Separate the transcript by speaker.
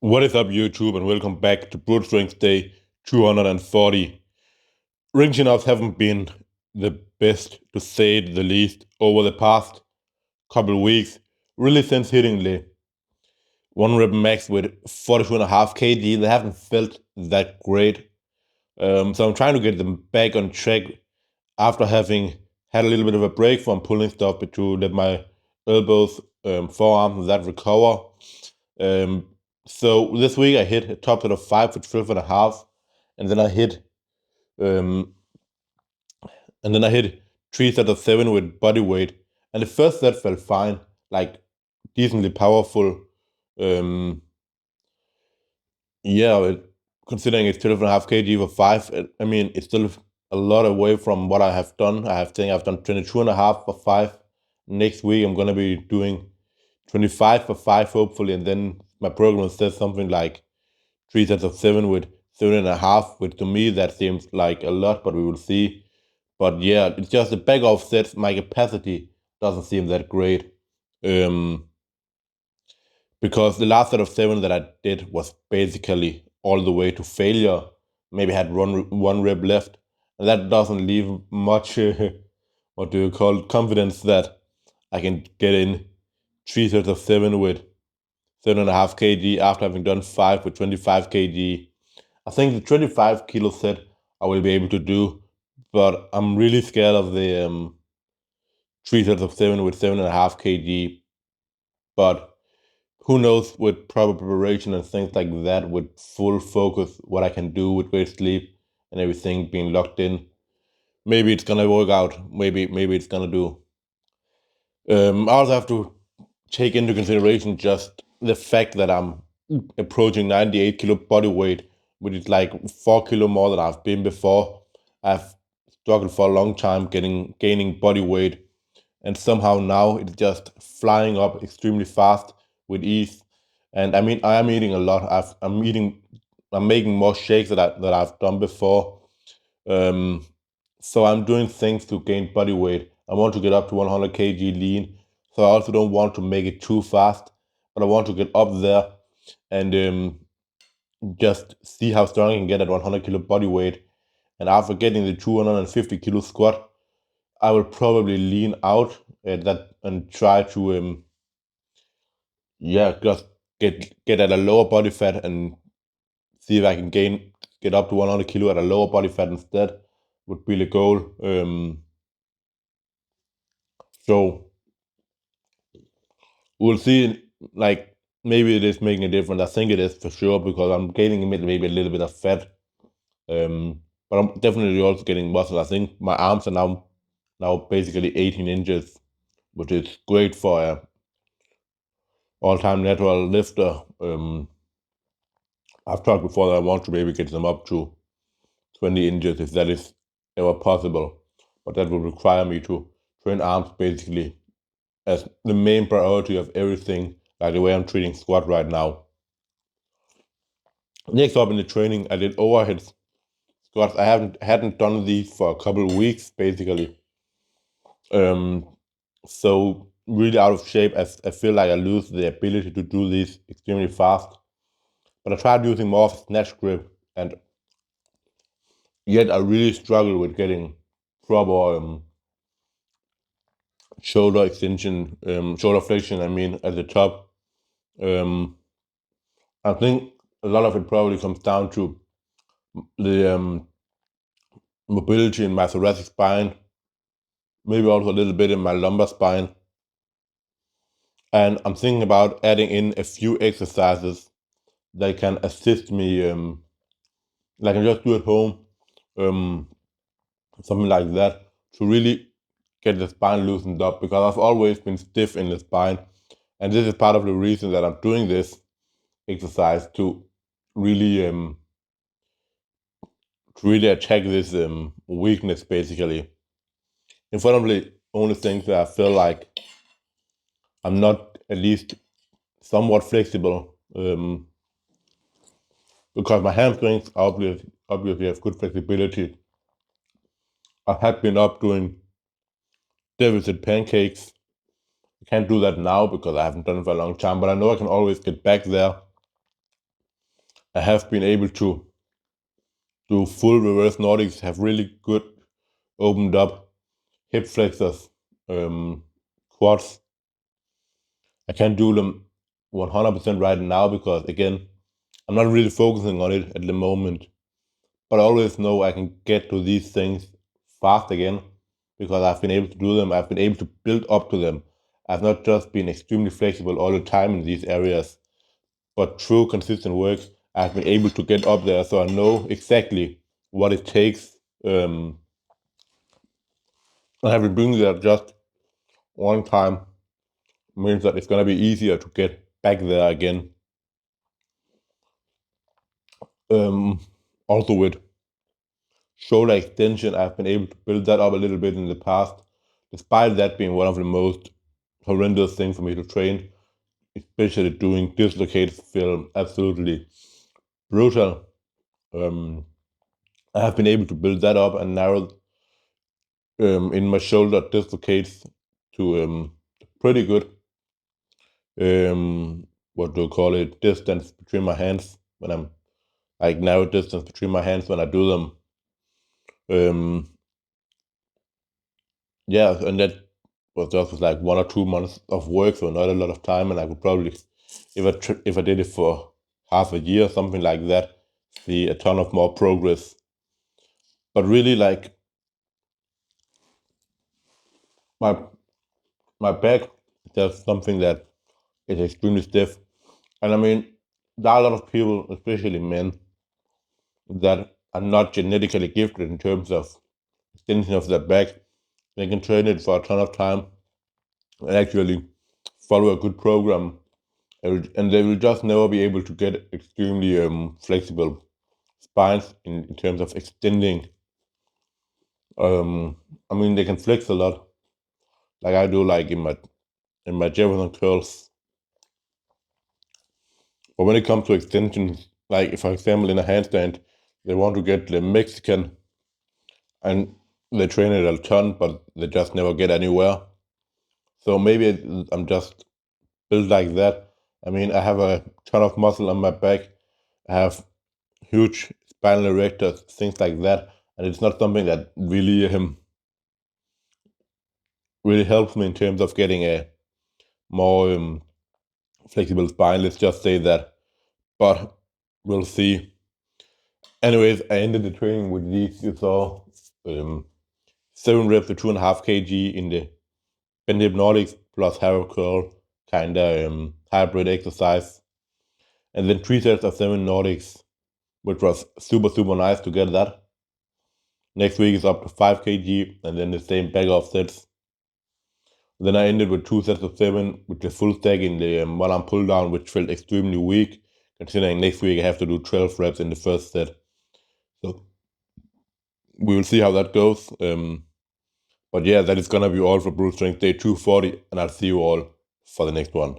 Speaker 1: What is up, YouTube, and welcome back to Brute Strength Day 240. Ring chin-ups haven't been the best, to say the least, over the past couple weeks, really since hitting the 1 rep max with 42.5 kg. They haven't felt that great. So I'm trying to get them back on track after having had a little bit of a break from pulling stuff to let my elbows, forearms, and that recover. Um, so this week I hit a top set of 5 with 12.5, and then I hit um, and then I hit 3 sets of 7 with body weight. And the first set felt fine, like decently powerful. Um, yeah, considering it's 12.5 kg for 5, I mean, it's still a lot away from what I have done. I've done 22.5 for 5. Next week I'm gonna be doing 25 for 5, hopefully, and then my program says something like 3 sets of 7 with 7.5, which to me that seems like a lot, but we will see. But yeah, it's just the back off sets, my capacity doesn't seem that great. Because the last set of 7 that I did was basically all the way to failure. Maybe had one rep left, and that doesn't leave much, what do you call it, confidence that I can get in 3 sets of 7 with 7.5 kg after having done 5 with 25 kg. I think the 25 kilo set I will be able to do, but I'm really scared of the 3 sets of 7 with 7.5 kg. But who knows, with proper preparation and things like that, with full focus, what I can do with great sleep and everything being locked in. Maybe it's gonna work out. Maybe it's gonna do. I also have to take into consideration just the fact that I'm approaching 98 kilo body weight, which is like 4 kilo more than I've been before. I've struggled for a long time gaining body weight, and somehow now it's just flying up extremely fast with ease. And I mean, I am eating a lot. I'm making more shakes that I've done before. Um, so I'm doing things to gain body weight. I want to get up to 100 kg lean. So I also don't want to make it too fast, but I want to get up there and just see how strong I can get at 100 kilo body weight. And after getting the 250 kilo squat, I will probably lean out at that and try to just get at a lower body fat and see if I can get up to 100 kilo at a lower body fat instead, would be the goal. So we'll see. Like, maybe it is making a difference. I think it is for sure, because I'm gaining maybe a little bit of fat. But I'm definitely also getting muscle. I think my arms are now basically 18 inches, which is great for a all-time natural lifter. I've talked before that I want to maybe get them up to 20 inches if that is ever possible. But that will require me to train arms basically as the main priority of everything, like the way I'm treating squat right now. Next up in the training, I did overhead squats. I hadn't done these for a couple of weeks basically. So really out of shape. I feel like I lose the ability to do these extremely fast. But I tried using more of a snatch grip, and yet I really struggle with getting proper shoulder extension, shoulder flexion. I mean, at the top. Um, I think a lot of it probably comes down to the mobility in my thoracic spine, maybe also a little bit in my lumbar spine. And I'm thinking about adding in a few exercises that can assist me, like I can just do at home, um, something like that, to really get the spine loosened up, because I've always been stiff in the spine. And this is part of the reason that I'm doing this exercise, to really attack this weakness basically. It's one of the only things that I feel like I'm not at least somewhat flexible, because my hamstrings obviously have good flexibility. I had been up doing deficit pancakes. I can't do that now because I haven't done it for a long time, but I know I can always get back there. I have been able to do full reverse Nordics, have really good opened up hip flexors, quads. I can't do them 100% right now because, again, I'm not really focusing on it at the moment. But I always know I can get to these things fast again because I've been able to do them. I've been able to build up to them. I've not just been extremely flexible all the time in these areas, but through consistent work, I've been able to get up there. So I know exactly what it takes. I have been doing that just one time means that it's gonna be easier to get back there again. Also with shoulder extension, I've been able to build that up a little bit in the past, despite that being one of the most horrendous things for me to train, especially doing dislocated film. Absolutely brutal. I have been able to build that up and narrow in my shoulder dislocates to pretty good what do you call it, distance between my hands when I'm like narrow distance between my hands when I do them. Um, yeah, and that was just like 1 or 2 months of work, so not a lot of time, and I could probably, if I did it for half a year, something like that, see a ton of more progress. But really, like my my back, that's something that is extremely stiff, and I mean, there are a lot of people, especially men, that are not genetically gifted in terms of extension of their back. They can train it for a ton of time and actually follow a good program, and they will just never be able to get extremely flexible spines in terms of extending. I mean, they can flex a lot, like I do, like in my Jefferson curls. But when it comes to extensions, like for example in a handstand, they want to get the Mexican, and they train it a ton, but they just never get anywhere. So maybe I'm just built like that. I mean, I have a ton of muscle on my back. I have huge spinal erectors, things like that, and it's not something that really helps me in terms of getting a more flexible spine. Let's just say that, but we'll see. Anyways, I ended the training with these. You saw 7 reps to 2.5 kg in the bend hypnotics plus harrow curl kind of hybrid exercise, and then 3 sets of 7 Nordics, which was super nice to get that. Next week is up to 5 kg, and then the same back off sets. Then I ended with 2 sets of 7 with the full stack in the one arm pull down, which felt extremely weak, considering next week I have to do 12 reps in the first set. So we will see how that goes. But yeah, that is gonna be all for Brute Strength Day 240, and I'll see you all for the next one.